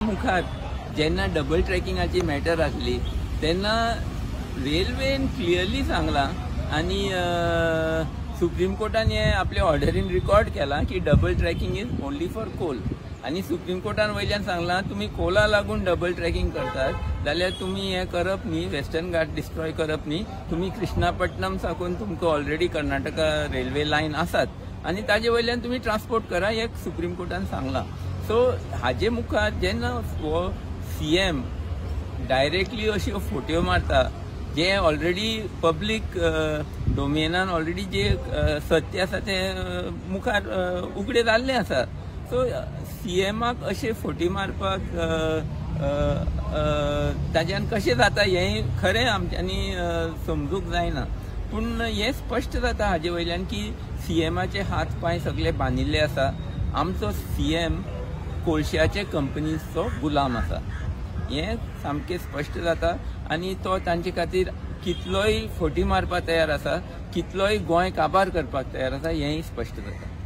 मुखार जेन्ना double ट्रॅकिंगाची matter आसली तेन्ना रेल्वेन क्लियरली सांगला आणि सुप्रीम कोर्टान हे आपल्या ऑर्डरीन रिकॉर्ड केला की double tracking is only for coal आणि सुप्रीम कोर्टान वयल्यान सांगला तुम्ही कोला लागून डबल ट्रॅकिंग करतात जाल्यार तुम्ही हे करप न्ही, वेस्टर्न घाट डिस्ट्रॉय करप न्ही, तुम्ही कृष्णापट्टणम साकून तुमकां ऑलरेडी कर्नाटका रेल्वे लायन आसात आणि ताजे वयल्यान तुम्ही ट्रान्सपोर्ट करा हे सुप्रीम कोर्टान सांगला. सो हाजे मुखार जेन्ना हो सीएम डायरेक्टली अश्यो फोटो मारता जे ऑलरेडी पब्लीक डोमेनान ऑलरेडी जे सत्य आसा ते मुखार उगडे जाल्ले आसा. सो सीएमाक अशे फोटी मारपाक ताज्यान कशें जाता हें खरें आमच्यांनी समजूंक जायना. पूण हें स्पश्ट जाता हाजे वयल्यान की सीएमाचे हात पांय सगळे बांदिल्ले आसा. आमचो सीएम कोळशाचे कंपनीचो गुलाम आसा हें सामकें स्पश्ट जाता आनी तो तांचे खातीर कितलोय फोटी मारपाक तयार आसा, कितलोय गोंय काबार करपाक तयार आसा हेंय स्पश्ट जाता.